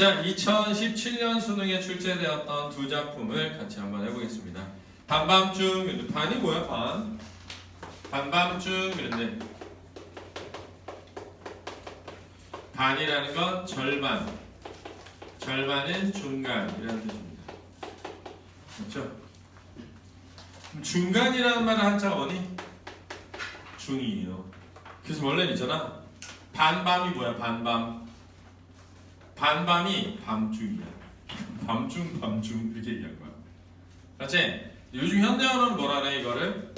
자, 2017년 수능에 출제되었던 두 작품을 같이 한번 해보겠습니다. 반밤중, 반이 뭐야? 반? 반밤중 이런데 반이라는 건 절반, 절반은 중간이라는 뜻입니다. 그렇죠? 중간이라는 말은 한자 어니? 중이에요. 그래서 원래는 있잖아. 반밤이 뭐야? 반밤. 반밤이 밤중이야. 밤중 이렇게 얘기한 거야. 그렇지? 요즘 현대어는 뭐라 그래 이거를?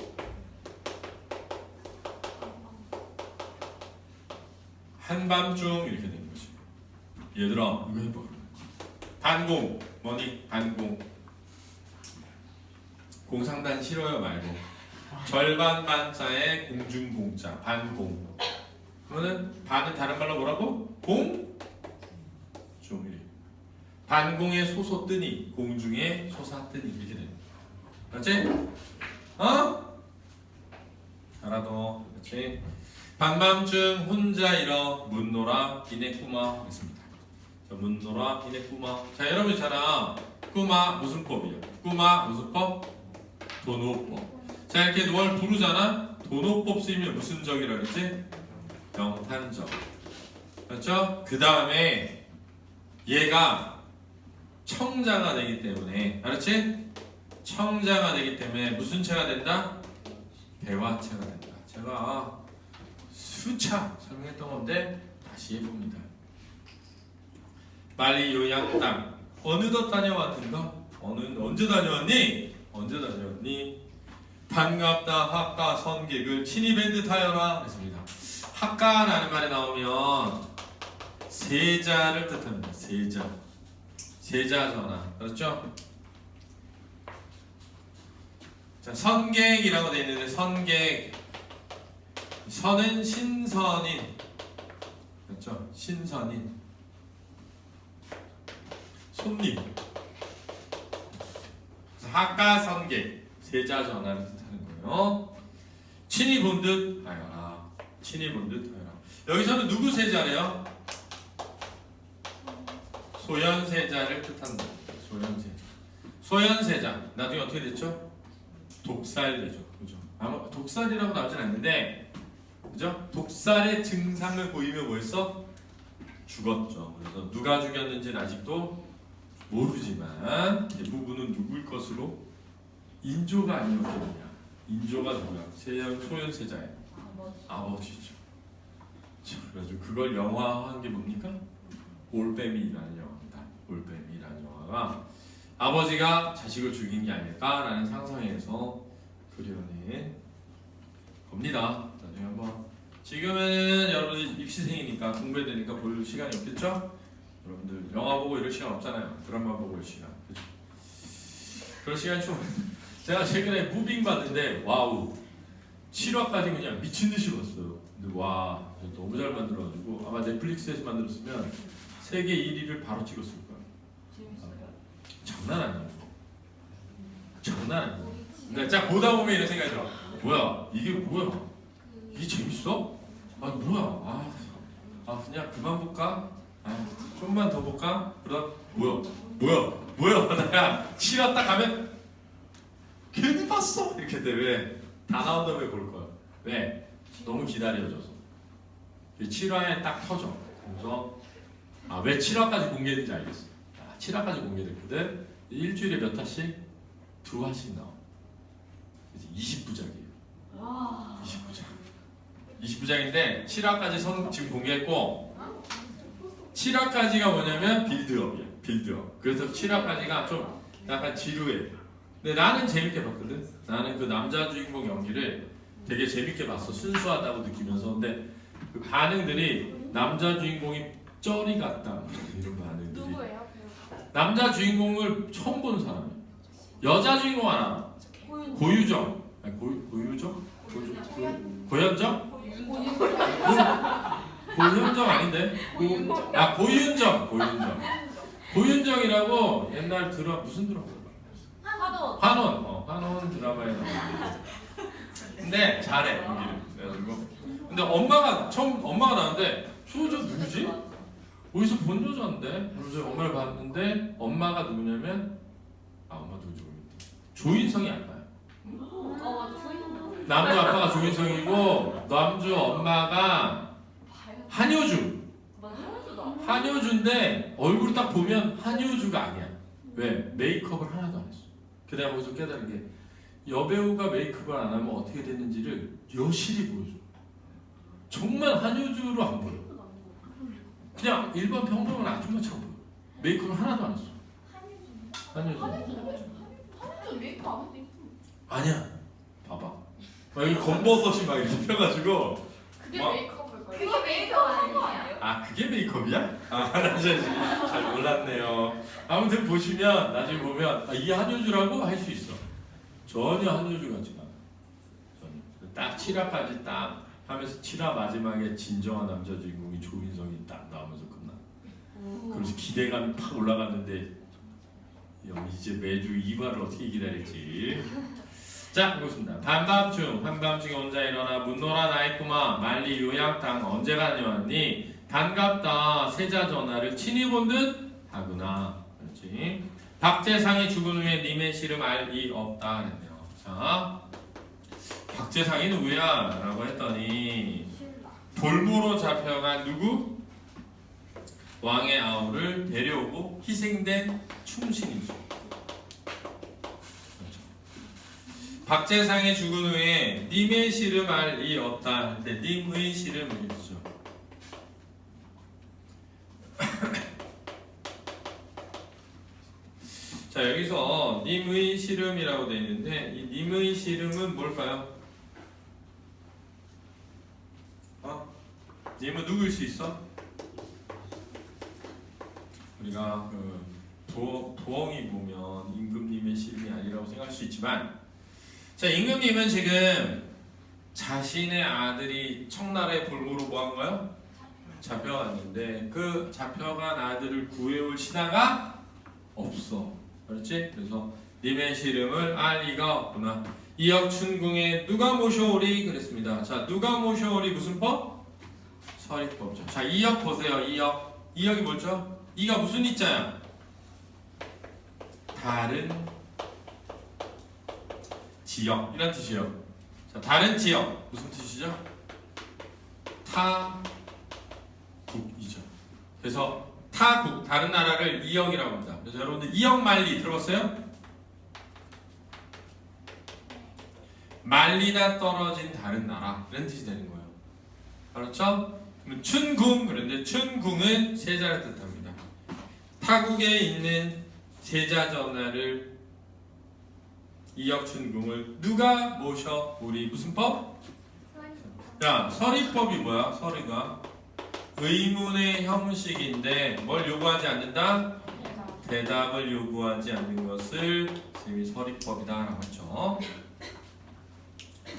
한밤중 이렇게 되는 거지. 얘들아 이거 해봐. 반공 뭐니? 반공. 공상단 싫어요 말고 절반 반자에 공중공자 반공. 그러면은 반은 다른 말로 뭐라고? 공? 중. 반공에 소소 뜨니 공중에 소사 뜨니 이렇게 되는 거야. 그렇지? 어? 알아도 그렇지? 반밤중 혼자 일어 문노라 비네 꾸마 하겠습니다. 자, 문노라 비네 꾸마. 자, 여러분 있잖아. 꾸마 무슨 법이야? 꾸마 무슨 법? 도노법. 자, 이렇게 뭘 부르잖아. 도노법 쓰이면 무슨 적이라 그랬지? 명탄적. 그렇죠? 그 다음에 얘가 청자가 되기 때문에, 알았지? 청자가 되기 때문에 무슨 체가 된다? 대화체가 된다. 제가 수차 설명했던 건데 다시 해봅니다. 빨리 요양 땅. 어느덧 다녀왔는가? 언제 다녀왔니? 언제 다녀왔니? 반갑다 학가 선객을 친히 뵌 듯하여라 했습니다. 학가라는 말이 나오면 세자를 뜻합니다. 세자. 세자전화. 그렇죠? 자, 선객이라고 되어 있는데 선객. 선은 신선인. 그렇죠? 신선인. 손님. 학가 선객. 세자 전화를 뜻하는 거예요. 친히 본 듯 하여라. 친히 본 듯 하여라. 여기서는 누구 세자래요? 소현세자를 뜻한다. 소현세자. 소현세자. 나중에 어떻게 됐죠? 독살되죠. 그죠? 아마 독살이라고 나오진 않는데, 그죠? 독살의 증상을 보이며 뭐했어? 죽었죠. 그래서 누가 죽였는지는 아직도 모르지만 대부분은 누구일 것으로? 인조가 아니었겠느냐. 인조가 누구야? 소현세자의 아버지죠. 자, 그래가지고 그걸 영화화한 게 뭡니까? 올빼미라는 영화입니다. 올빼미라는 영화가 아버지가 자식을 죽인 게 아닐까라는 상상에서 그려낸 겁니다. 나중에 한번 지금은 여러분들 입시생이니까 공부해야 되니까 볼 시간이 없겠죠? 여러분들 영화 보고 이럴 시간 없잖아요. 드라마 보고 이럴 시간. 그렇죠? 그럴 시간이 좀 제가 최근에 무빙 봤는데 와우 7화까지 그냥 미친듯이 봤어요. 근데 와 너무 잘 만들어가지고 아마 넷플릭스에서 만들었으면 세계 1위를 바로 찍었을 거예요. 재밌어요. 장난 아니에요. 장난 아니에요. 근데 자 보다 보면 이런 생각이 들어. 뭐야 이게 뭐야? 이게 재밌어? 아 뭐야? 그냥 그만 볼까? 좀만 더 볼까? 그러다 뭐야? 내가 7화 딱 가면 괜히 봤어 이렇게 돼. 왜? 다 나온 다음에 볼 거야. 왜? 너무 기다려줘서. 7화에 딱 터져. 그래서 왜 7화까지 공개했는지 알겠어. 7화까지 공개됐거든. 일주일에 몇 화씩? 2화씩 나와. 20부작이에요. 와. 20부작인데 7화까지 지금 공개했고 7화까지가 뭐냐면 빌드업이야. 빌드업. 그래서 7화까지가 좀 약간 지루해. 근데 나는 재밌게 봤거든. 나는 그 남자 주인공 연기를 되게 재밌게 봤어. 순수하다고 느끼면서. 근데 그 반응들이 남자 주인공이 쩌리 같다 이런 반응들이. 누구예요? 배우가? 남자 주인공을 처음 본 사람이야. 여자 주인공 하나. 고유정. 아니, 고유정? 고현정? 고현정 아닌데? 고윤정. 고윤정이라고 옛날 무슨 드라마? 한원 드라마에 나오는데. 근데 잘해 연기를. 그래가지고. 근데 엄마가 나왔는데 저 누구지? 어디서 본 여자인데? 그래서 엄마를 봤는데 엄마가 누구냐면 엄마 누구죠? 조인성이 아빠야. 맞아. 조인. 남주 아빠가 조인성이고 남주 엄마가 한효주. 맞아. 하나도 한효주인데 얼굴 딱 보면 한효주가 아니야. 왜? 메이크업을 하나도 안 했어. 그래야 거기서 깨달은 게 여배우가 메이크업을 안 하면 어떻게 되는지를 여실히 보여줘. 정말 한효주로 안 보여. 그냥 일반 평범한 아줌마처럼 보여. 메이크업을 하나도 안 했어. 한효주. 하나도 메이크업 안 해도 예쁘. 아니야. 봐봐. 막 여기 검버섯이 막 이렇게 펴가지고. 그게 뭐? 메이크업일 거예요. 그게 메이크업 아니에요? 아 그게 메이크업이야? 나 진짜 잘 몰랐네요. 아무튼 보시면 나중에 보면 이게 한효주라고 할 수 있어. 전혀 한효주 같지가 않아. 전혀. 딱 7화까지 딱 하면서 7화 마지막에 진정한 남자 주인공이 조인성이 딱 나오면서 끝나. 그래서 기대감이 팍 올라갔는데 이제 매주 2화를 어떻게 기다릴지. 자, 보겠습니다. 한밤중 혼자 일어나 문노라 나있구마 말리 요양탕 언제 다녀왔니? 반갑다 세자 전화를 친히 본 듯 하구나. 그렇지. 박재상이 죽은 후에 님의 시름 알 리 없다 그랬네요. 자, 박재상이 누구야? 라고 했더니 볼모로 잡혀간 누구? 왕의 아우를 데려오고 희생된 충신이죠. 박재상이 죽은 후에 님의 시름 알 리 없다. 근데 님의 시름을 읽죠. 자 여기서 님의 시름이라고 되어 있는데 이 님의 시름은 뭘까요? 님은 누구일 수 있어? 우리가 부엉이 보면 임금님의 시름이 아니라고 생각할 수 있지만 자, 임금님은 지금 자신의 아들이 청나라의 볼모로 뭐한 거예요? 잡혀갔는데 그 잡혀간 아들을 구해올 신하가 없어. 그렇지? 그래서 님의 시름을 알 리가 없구나. 이역춘궁에 누가 모셔오리 그랬습니다. 자, 누가 모셔오리 무슨 법? 서리법이죠. 자, 이역 보세요. 이역이 뭐죠? 이가 무슨 이자야? 다른 지역 이런 뜻이에요. 자, 다른 지역 무슨 뜻이죠? 타국이죠. 그래서 타국 다른 나라를 이역이라고 합니다. 그래서 여러분들 이역 만리 들어봤어요? 만리나 떨어진 다른 나라 이런 뜻이 되는 거예요. 그렇죠? 그러면 춘궁 그런데 춘궁은 세자를 뜻합니다. 타국에 있는 세자 전하를 이역춘궁을 누가 모셔? 우리 무슨 법? 야 서리법이 뭐야? 서리가 의문의 형식인데 뭘 요구하지 않는다? 대답을 요구하지 않는 것을 쌤이 서리법이다 라고 했죠.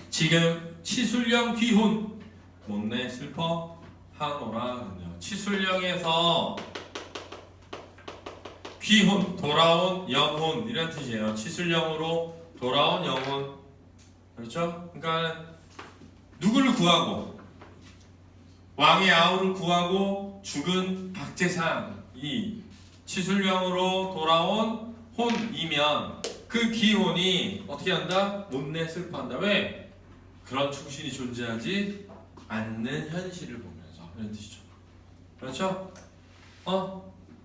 지금 치술령 귀혼 못내 슬퍼 하노라 그러네요. 치술령에서 귀혼 돌아온 영혼 이런 뜻이에요. 치술령으로 돌아온 영혼 그렇죠? 그러니까 누구를 구하고 왕의 아우를 구하고 죽은 박재상이 치술령으로 돌아온 혼이면 그 기혼이 어떻게 한다? 못내 슬퍼한다. 왜? 그런 충신이 존재하지 않는 현실을 보면서 이런 뜻이죠. 그렇죠?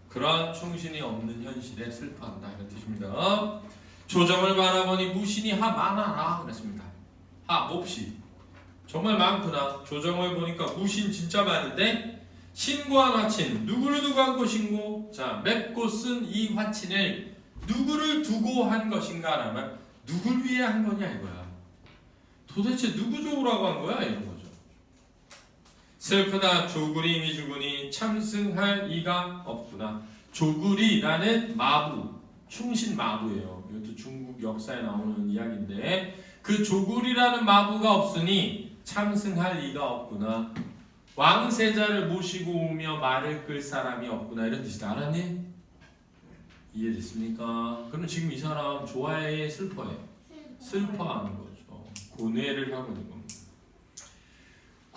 그런 충신이 없는 현실에 슬퍼한다 이런 뜻입니다. 조정을 바라보니 무신이 하 많아라 그랬습니다. 몹시 정말 많구나. 조정을 보니까 무신 진짜 많은데 신고한 화친 누구를 두고 한 것인고 자 맺고 쓴 이 화친을 누구를 두고 한 것인가 라면 누굴 위해 한 거냐 이거야. 도대체 누구 좋으라고 한 거야 이런 거죠. 슬프다 조굴이 이미 죽으니 참승할 이가 없구나. 조굴이라는 마부 충신 마부예요. 이것도 중국 역사에 나오는 이야기인데 그 조굴이라는 마부가 없으니 참승할 이가 없구나. 왕세자를 모시고 오며 말을 끌 사람이 없구나 이런 뜻이다. 알았니? 이해됐습니까? 그러면 지금 이 사람 좋아해 슬퍼해? 슬퍼하는 거죠. 고뇌를 하고 있는 겁니다.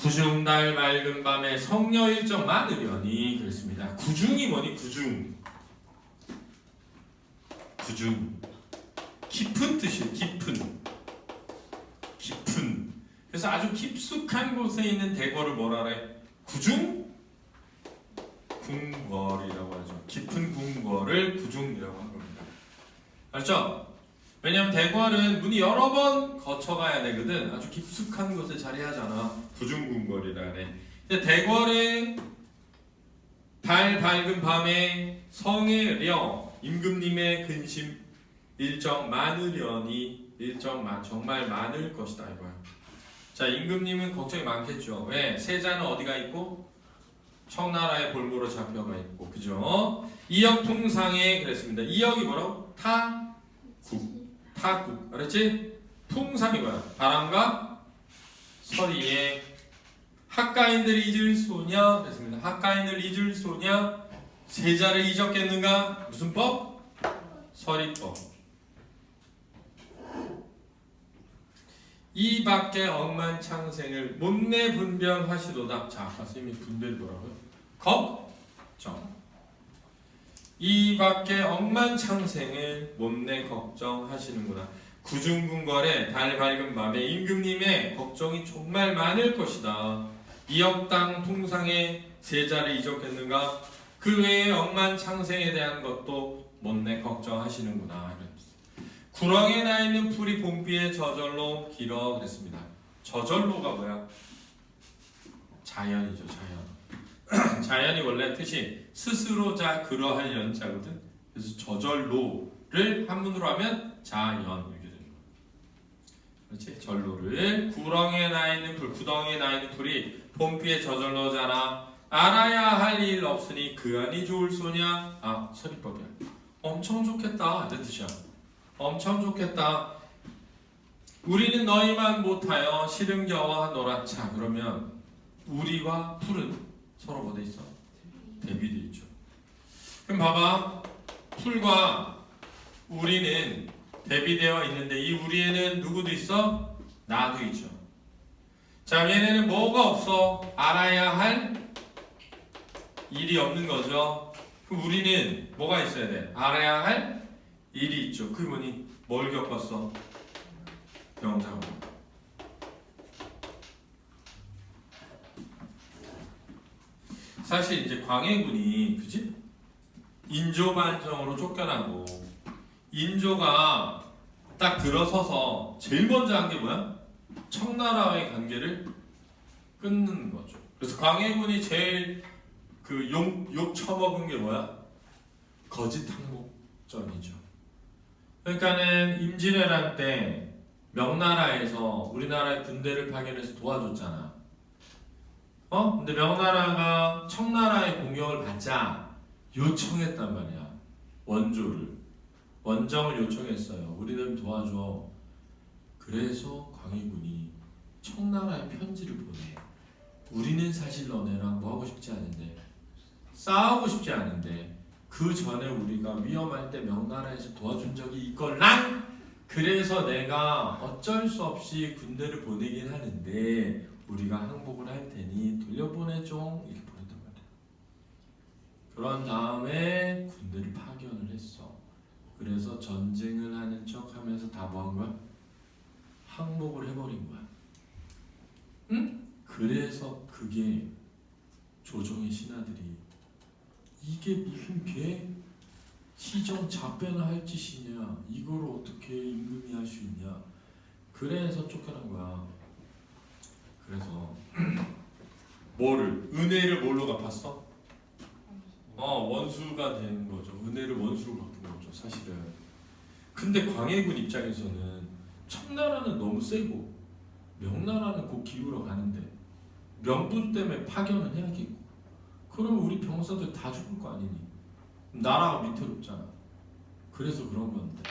구중달 맑은 밤에 성녀 일정 많으려니 그랬습니다. 구중이 뭐니? 구중. 깊은 뜻이에요. 깊은. 그래서 아주 깊숙한 곳에 있는 대궐을 뭐라 그래? 구중? 궁궐이라고 하죠. 깊은 궁궐을 구중이라고 한 겁니다. 알죠? 왜냐면 대궐은 문이 여러 번 거쳐가야 되거든. 아주 깊숙한 곳에 자리하잖아. 구중궁궐이라 그래. 근데 대궐의 달 밝은 밤에 성의 려 임금님의 근심 일정 많으려니 정말 많을 것이다 이거야. 자, 임금님은 걱정이 많겠죠. 왜? 세자는 어디가 있고? 청나라의 볼모로 잡혀가 있고, 그죠? 이역 통상에 그랬습니다. 이역이 뭐라고? 타국, 알았지? 풍상이 뭐야? 바람과 서리에 학가인들 잊을 소냐? 그랬습니다. 학가인들 잊을 소냐? 세자를 잊었겠는가? 무슨 법? 서리법. 이 밖에 억만창생을 못내 분별하시도다. 자, 아까 선생님이 분별이 뭐라고요? 걱정. 이 밖에 억만창생을 못내 걱정하시는구나. 구중궁궐에 달 밝은 밤에 임금님의 걱정이 정말 많을 것이다. 이역당 통상의 세자를 잊었겠는가? 그 외에 억만창생에 대한 것도 못내 걱정하시는구나. 구렁에 나 있는 풀이 봄비에 저절로 길어 그랬습니다. 저절로가 뭐야? 자연이죠, 자연. 자연이 원래 뜻이 스스로자 그러할 연자거든. 그래서 저절로를 한문으로 하면 자연 이렇게 되는 거야. 그렇지? 절로를 구렁에 나 있는 풀, 구덩이에 나 있는 풀이 봄비에 저절로 자라 알아야 할 일 없으니 그 안이 좋을 소냐? 아, 서리법이야. 엄청 좋겠다 이런 뜻이야. 엄청 좋겠다. 우리는 너희만 못하여 시름겨와 노랗자. 그러면 우리와 풀은 서로 어디 있어? 대비돼 있죠. 그럼 봐봐. 풀과 우리는 대비되어 있는데 이 우리에는 누구도 있어? 나도 있죠. 자, 얘네는 뭐가 없어? 알아야 할 일이 없는 거죠. 그럼 우리는 뭐가 있어야 돼? 알아야 할 일이 있죠. 그게 뭐니? 뭘 겪었어? 병자고. 사실 이제 광해군이 그지? 인조 반정으로 쫓겨나고 인조가 딱 들어서서 제일 먼저 한 게 뭐야? 청나라와의 관계를 끊는 거죠. 그래서 광해군이 제일 그 욕 처먹은 게 뭐야? 거짓 항복전이죠. 그러니까는 임진왜란 때 명나라에서 우리나라의 군대를 파견해서 도와줬잖아. 근데 명나라가 청나라의 공격을 받자 요청했단 말이야. 원정을 요청했어요. 우리를 도와줘. 그래서 광해군이 청나라에 편지를 보내. 우리는 사실 너네랑 뭐 하고 싶지 않은데, 싸우고 싶지 않은데, 그 전에 우리가 위험할 때 명나라에서 도와준 적이 있걸랑. 그래서 내가 어쩔 수 없이 군대를 보내긴 하는데 우리가 항복을 할 테니 돌려보내줘. 이렇게 보냈단 말이야. 그런 다음에 군대를 파견을 했어. 그래서 전쟁을 하는 척하면서 다 뭐 한 거야? 항복을 해버린 거야. 응? 그래서 그게 조정의 신하들이 이게 무슨 개 시정 잡배나 할 짓이냐, 이걸 어떻게 임금이 할 수 있냐. 그래서 쫓겨난 거야. 그래서 뭐를 은혜를 뭘로 갚았어? 원수가 된 거죠. 은혜를 원수로 갚은 거죠, 사실은. 근데 광해군 입장에서는 청나라는 너무 세고 명나라는 곧 기울어 가는데 명분 때문에 파견은 해야겠고, 그러면 우리 병사들 다 죽을 거 아니니? 나라가 위태롭잖아. 그래서 그런 건데,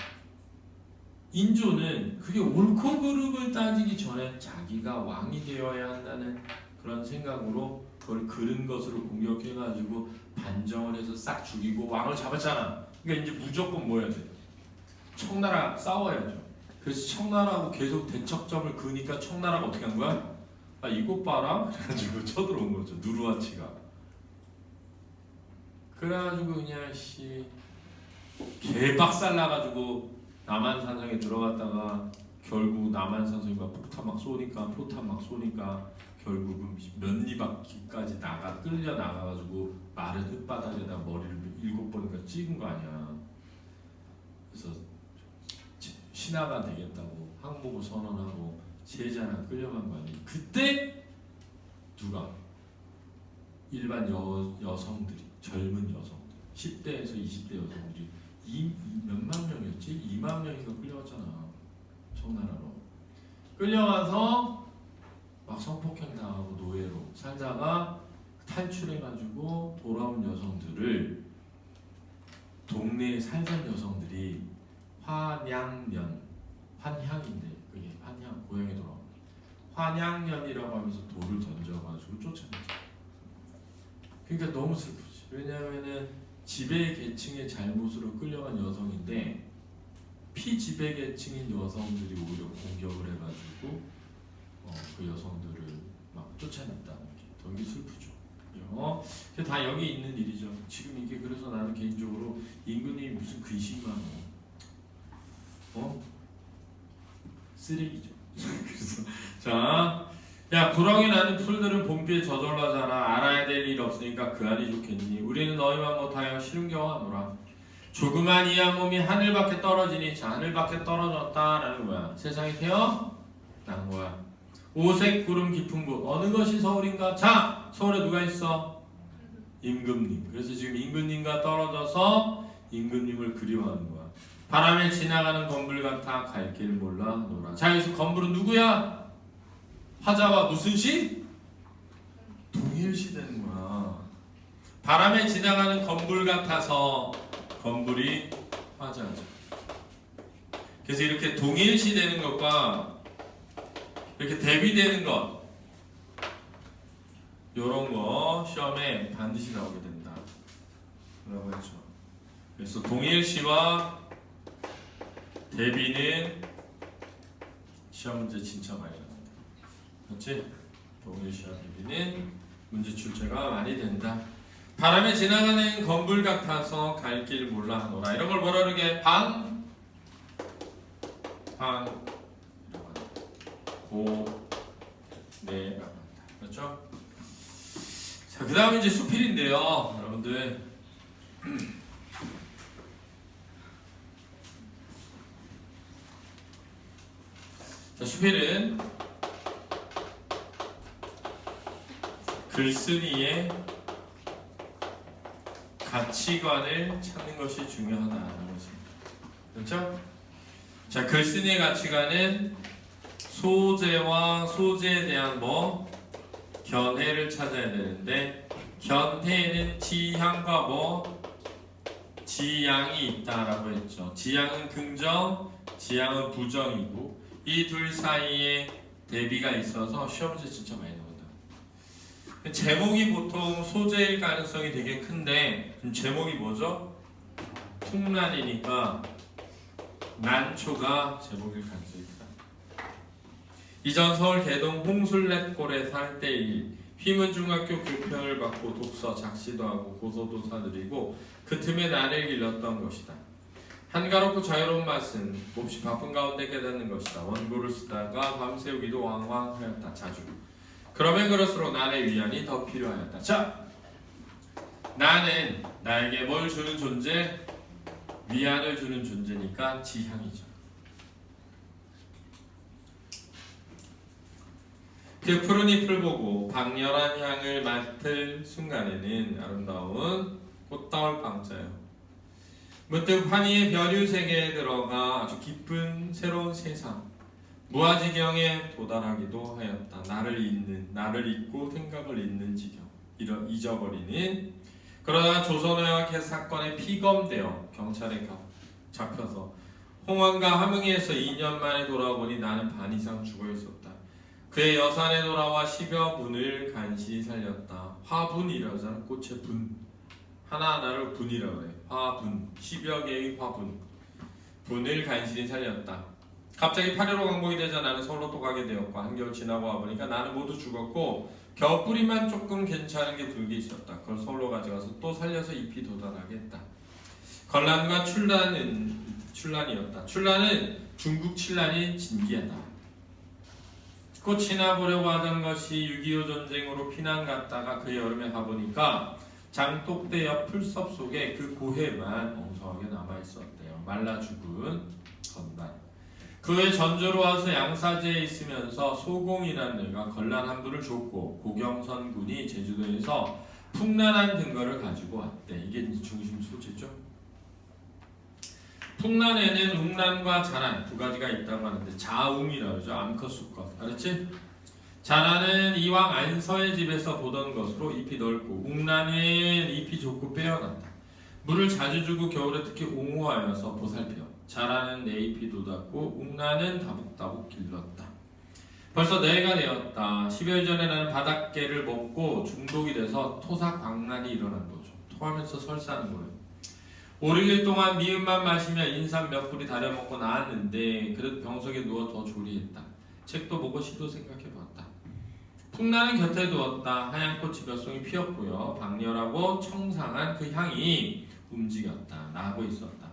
인조는 그게 옳고 그름을 따지기 전에 자기가 왕이 되어야 한다는 그런 생각으로 그걸 그른 것으로 공격해가지고 반정을 해서 싹 죽이고 왕을 잡았잖아. 그러니까 이제 무조건 뭐 해야 돼? 청나라 싸워야죠. 그래서 청나라하고 계속 대척점을 그으니까 청나라가 어떻게 한 거야? 아 이것 봐라 그래가지고 쳐들어온 거죠. 누르와치가. 그래가지고 그냥 씨 개박살 나가지고 남한산성에 들어갔다가 결국 남한산성이 막 폭탄 막 쏘니까 결국은 몇 바퀴까지 끌려 나가가지고 마른 흙바닥에다 머리를 7번인가 찍은 거 아니야. 그래서 신하가 되겠다고 항복을 선언하고 세자나 끌려간 거 아니야. 그때 누가 일반 여성들이 젊은 여성들 10대에서 20대 여성들이 몇만 명이었지? 2만 명인가 끌려갔잖아. 청나라로 끌려가서 막 성폭행 당하고 노예로 살다가 탈출해가지고 돌아온 여성들을 동네에 살던 여성들이 환양년 환향인데 그게 환향 고향에 돌아온 환양년이라고 하면서 돌을 던져가지고 쫓아냈죠. 그러니까 너무 슬프지. 왜냐하면은 지배 계층의 잘못으로 끌려간 여성인데 피지배 계층인 여성들이 오히려 공격을 해가지고 그 여성들을 막 쫓아냈다는 게 되게 슬프죠. 그게 다 여기 있는 일이죠. 지금 이게 그래서 나는 개인적으로 임금님이 무슨 근심만 쓰레기죠. 그래서 야 구렁이 나는 풀들은 봄비에 저절로잖아. 알아야 될 일 없으니까 그 알이 좋겠니. 우리는 너희만 못하여 시름겨워 하노라. 조그만 이 한 몸이 하늘 밖에 떨어지니 자 하늘 밖에 떨어졌다라는 거야. 세상이 태어난 거야. 오색 구름 깊은 곳 어느 것이 서울인가? 자 서울에 누가 있어? 임금님. 그래서 지금 임금님과 떨어져서 임금님을 그리워하는 거야. 바람에 지나가는 건불 같아 갈 길 몰라 노라. 자 여기서 건불은 누구야? 화자와 무슨 시? 동일시 되는 거야. 바람에 지나가는 건불 같아서 건불이 화자죠. 그래서 이렇게 동일시 되는 것과 이렇게 대비되는 것 요런 거 시험에 반드시 나오게 된다 라고 했죠. 그래서 동일시와 대비는 시험 문제 진짜 많이 나옵니다. 그렇지? 동일시와 대비는 문제 출제가 많이 된다. 바람에 지나가는 건불 같아서 갈 길 몰라 하노라. 이런 걸 뭐라 그러게? 고네라고 합니다. 그렇죠? 자, 그 다음에 이제 수필인데요, 여러분들. 자, 수필은 글쓴이의 가치관을 찾는 것이 중요하다는 것입니다. 그렇죠? 자, 글쓴이의 가치관은 소재와 소재에 대한 견해를 찾아야 되는데 견해에는 지향과 지향이 있다라고 했죠. 지향은 긍정, 지향은 부정이고 이 둘 사이에 대비가 있어서 시험 문제 진짜 많이 나온다. 제목이 보통 소재일 가능성이 되게 큰데 제목이 뭐죠? 풍란이니까 난초가 제목일 가능성이 크다. 이전 서울 개동 홍술렛골에 살 때일 휘문중학교 교평을 받고 독서, 작시도 하고 고소도 사드리고 그 틈에 나를 길렀던 것이다. 한가롭고 자유로운 맛은 몹시 바쁜 가운데 깨닫는 것이다. 원고를 쓰다가 밤새우기도 왕왕하였다. 자주. 그러면 그럴수록 나의 위안이 더 필요하였다. 자, 나는 나에게 뭘 주는 존재? 위안을 주는 존재니까 지향이죠. 그 푸른 잎을 보고 박렬한 향을 맡을 순간에는 아름다운 꽃다울 방자요. 문득 환희의 별유 세계에 들어가 아주 깊은 새로운 세상 무아지경에 도달하기도 하였다. 나를 잊고 생각을 잊는 지경 잊어버리는. 그러나 조선의학 사건에 피검되어 경찰에 잡혀서 홍원과 함흥에서 2년 만에 돌아오니 나는 반 이상 죽어있었다. 그의 여산에 돌아와 10여 분을 간신히 살렸다. 화분이라잖아. 꽃의 분 하나하나를 분이라고 해. 화분 10여 개의 화분 분을 간신히 살렸다. 갑자기 8.15 강복이 되자 나는 서울로 또 가게 되었고 한겨울 지나고 와보니까 나는 모두 죽었고 겨우 뿌리만 조금 괜찮은 게 붉게 있었다. 그걸 서울로 가져가서 또 살려서 잎이 돋아나게 했다. 걸란과 출란이었다. 출란은 중국 칠란이 진기하다. 꽃이나 보려고 하던 것이 6.25 전쟁으로 피난 갔다가 그 여름에 가보니까 장독대 옆 풀섭 속에 그 고해만 엉성하게 남아있었대요. 말라 죽은 건반. 그의 전조로 와서 양사제에 있으면서 소공이라는 애가 걸란 한 부를 줬고 고경선 군이 제주도에서 풍란한 등거를 가지고 왔대. 이게 이제 중심 소재죠. 풍란에는 웅란과 자란 두 가지가 있다고 하는데 자웅이라고 하죠. 암컷 수컷. 알았지? 자란은 이왕 안서의 집에서 보던 것으로 잎이 넓고 웅란은 잎이 좁고 빼어난다. 물을 자주 주고 겨울에 특히 옹호하여서 보살펴. 자라는 내 잎이 돋았고 웅란은 다복다복 길렀다. 벌써 내가 되었다. 10여일 전에 나는 바닷개를 먹고 중독이 돼서 토사광란이 일어난 거죠. 토하면서 설사하는 거예요. 5, 6일 동안 미음만 마시며 인삼 몇 뿌리 다려 먹고 나았는데 그래도 병석에 누워 더 조리했다. 책도 보고 시도 생각해봤다. 풍란은 곁에 두었다. 하얀 꽃이 몇 송이 피었고요. 박렬하고 청상한 그 향이 움직였다. 나고 있었다.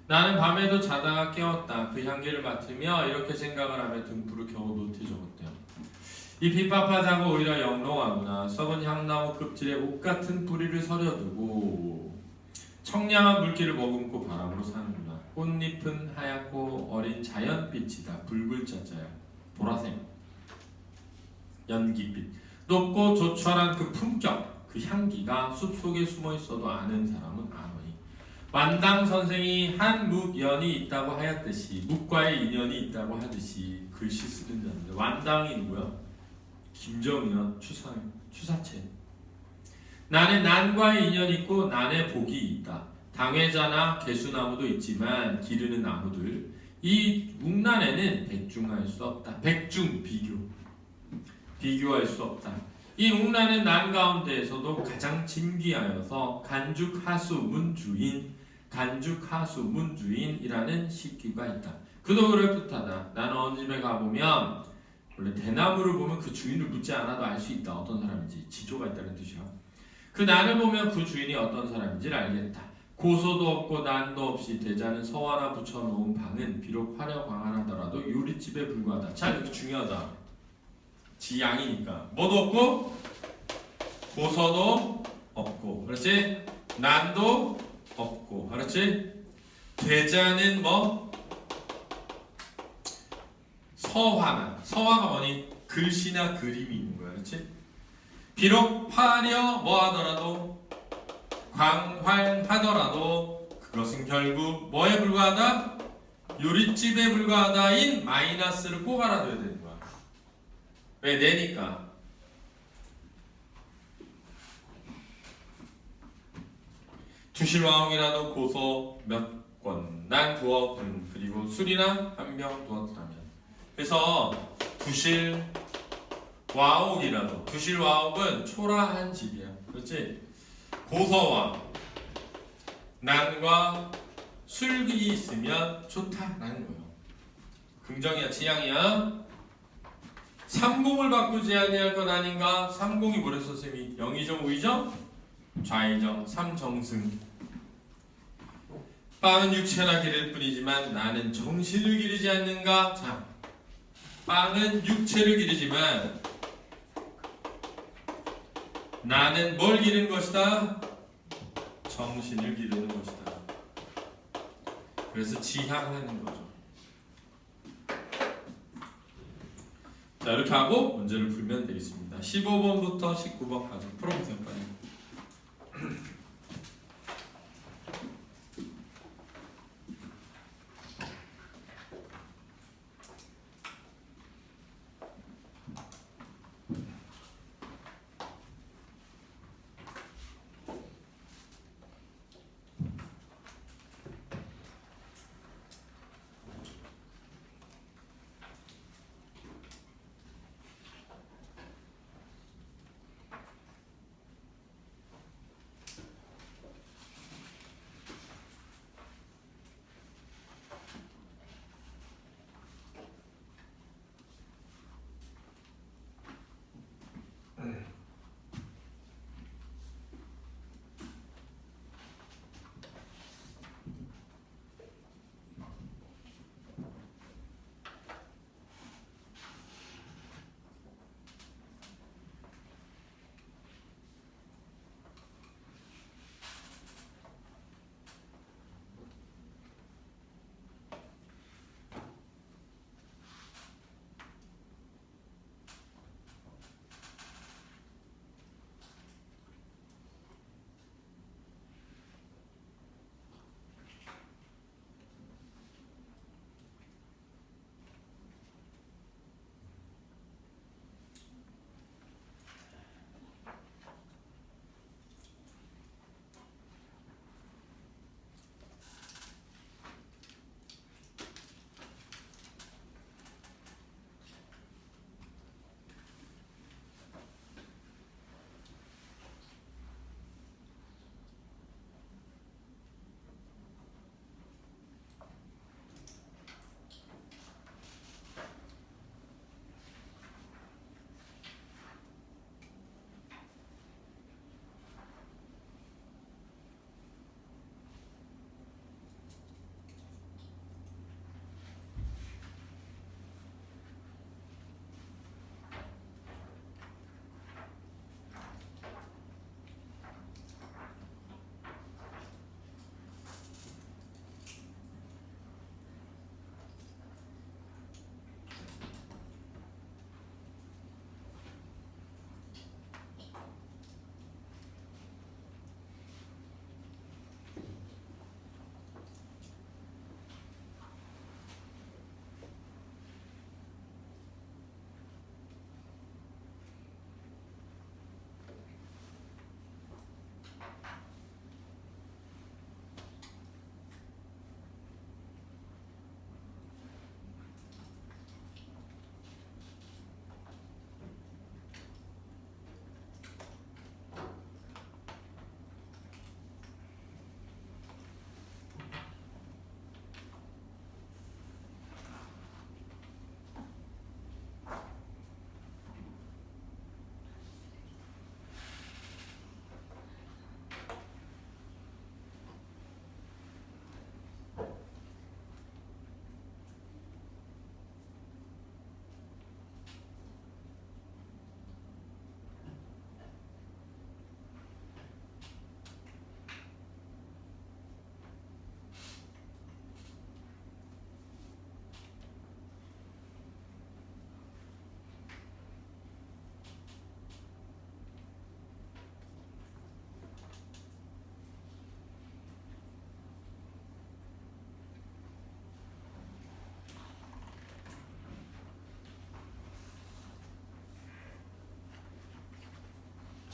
나는 밤에도 자다가 깨웠다. 그 향기를 맡으며 이렇게 생각을 하며 등불을 겨우 노트에 적었대요. 잎이 빳빳하고 오히려 영롱하구나. 썩은 향나무 껍질에 옷 같은 뿌리를 서려두고 청량한 물기를 머금고 바람으로 사는구나. 꽃잎은 하얗고 어린 자연빛이다. 붉을 자자야. 보라색. 연기빛. 높고 조촐한 그 품격, 그 향기가 숲속에 숨어있어도 아는 사람은 아노니. 완당 선생이 한 묵연이 있다고 하였듯이 묵과의 인연이 있다고 하듯이 글씨 쓰는 자인데 완당이 누구야? 김정연 추사체. 나는 난과의 인연이 있고 난의 복이 있다. 당회자나 개수나무도 있지만 기르는 나무들. 이 웅란에는 백중할 수 없다. 백중 비교할 수 없다. 이 웅란은 난 가운데에서도 가장 진귀하여서 간죽하수 문주인이라는 식기가 있다. 그도 그럴듯하다. 나는 어느 집에 가보면 원래 대나무를 보면 그 주인을 묻지 않아도 알 수 있다. 어떤 사람인지 지조가 있다는 뜻이야. 그 난을 보면 그 주인이 어떤 사람인지를 알겠다. 고소도 없고 난도 없이 대자는 서 하나 붙여놓은 방은 비록 화려광활하더라도 요리집에 불과하다. 자, 이렇게 중요하다. 지양이니까 뭐도 없고 고소도 없고, 그렇지? 난도 없고, 그렇지? 대자는 뭐? 서화가 뭐니? 글씨나 그림이 있는 거야, 그렇지? 비록 화려 뭐하더라도 광활하더라도 그것은 결국 뭐에 불과하다? 요리집에 불과하다인 마이너스를 꼭 알아둬야 되는 거야. 왜? 내니까. 두실왕이라도 고소 몇 권, 난 두어 분, 그리고 술이나 한 병 두었다면. 그래서 두실와옥은 초라한 집이야. 그렇지? 고서와 난과 술이 있으면 좋다라는 거예요. 긍정이야, 지향이야. 삼공을 바꾸지 아니할 것 아닌가? 삼공이 뭐랬어, 쌤이? 영의정, 우의정, 좌의정, 삼정승. 빵은 육체나 기를 뿐이지만 나는 정신을 기르지 않는가? 자, 빵은 육체를 기르지만 나는 뭘 기르는 것이다? 정신을 기르는 것이다. 그래서 지향하는 거죠. 자, 이렇게 하고 문제를 풀면 되겠습니다. 15번부터 19번까지 풀어보세요, 빨리.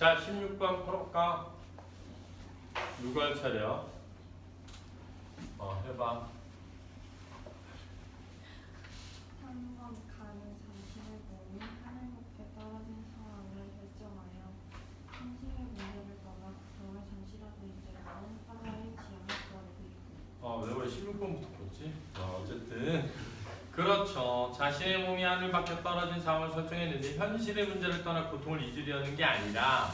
자, 16번 풀어볼까? 누가 할 차례야? 해봐. 3번 가는 잠시를 보니 하늘 높게 떨어진 상황을 결정하여 현실의 문제를 떠나 고통을 잠시라도 잊으려는 화자의 지향을 구하고 있고. 왜 원래 16번부터 풀었지? 어쨌든 그렇죠. 자신의 몸이 하늘 밖에 떨어진 상황을 설정했는데 현실의 문제를 떠나 고통을 잊으려는 게 아니라,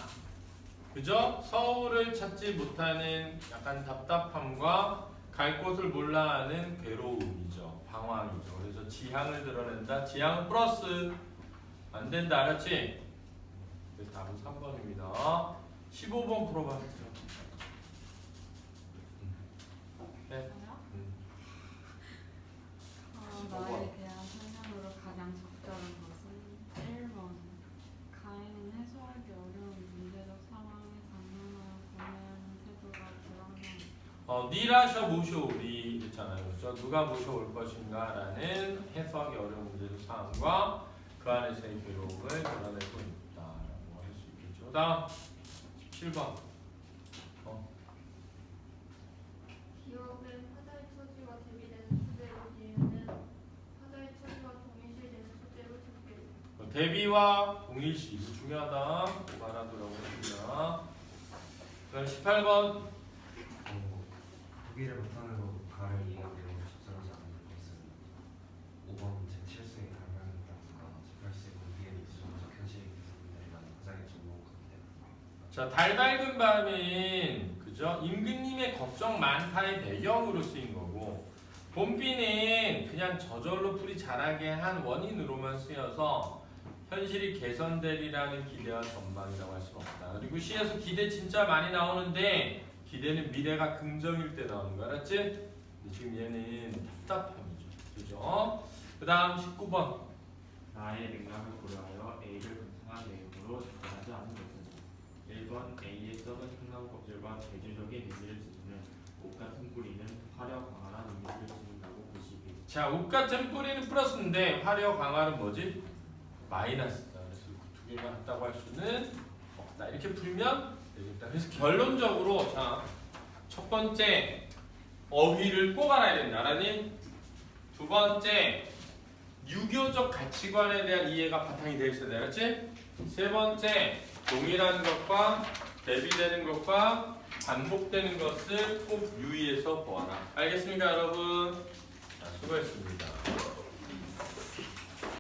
그죠? 서울을 찾지 못하는 약간 답답함과 갈 곳을 몰라 하는 괴로움이죠. 방황이죠. 그래서 지향을 드러낸다. 지향은 플러스 안 된다. 알았지? 그래서 답은 3번입니다. 15번 풀어봐. 네. 나에 대한 설명으로 가장 적절한 것은 1번 가인은 해소하기 어려운 문제적 상황에 당면하여 고뇌하는 태도가 드러나. 니라셔 모셔오리 있잖아요. 그렇죠? 누가 모셔올 것인가 라는 해소하기 어려운 문제적 상황과 그 안에서의 괴로움을 드러내고 있다라고 할 수 있겠죠. 다음 17번. 기억은 화자의 처지와 대비되는 소재로 이해는 화자의 처지와 동일시되는 소재로 찾기로. 대비와 동일시 이거 중요하다. 꼭 알아두라고 했습니다. 그다음 18번. 독일을 바탕으로 가를 이해하는 게 적절하지 않은 것은 5번 제7세의 갈망의 땅과 18세의 공기의 수정적 현실이 개선된다는 가장의 주목하기 때문입니다. 자, 달 밝은 밤은 그죠? 임금님의 걱정 많다의 배경으로 쓰인 거고, 봄비는 그냥 저절로 풀이 자라게 한 원인으로만 쓰여서 현실이 개선되리라는 기대와 전망이라고 할 수는 없다. 그리고 시에서 기대 진짜 많이 나오는데 기대는 미래가 긍정일 때 나오는 거 알았지? 근데 지금 얘는 답답함이죠. 그죠? 그 다음 19번. 나의 맥락을 고려하여 A를 분상한 내용으로 접근하지 않은 것은 1번 A의 썩은 콩나무 껍질과 대조적인 의미를 지니는 옷 같은 뿌리는 화려 강한한 의미를 지닌다고 보시기. 자, 옷 같은 뿌리는 플러스인데 화려 강화는 뭐지? 마이너스다. 그래서 두 개만 했다고 할 수는 없다. 이렇게 풀면 되겠다. 그래서 결론적으로 자, 첫 번째 어휘를 꼭 알아야 된다. 알았니? 두 번째 유교적 가치관에 대한 이해가 바탕이 되어 있어야 돼. 알았지? 세 번째 동일한 것과 대비되는 것과 반복되는 것을 꼭 유의해서 보아라. 알겠습니까, 여러분?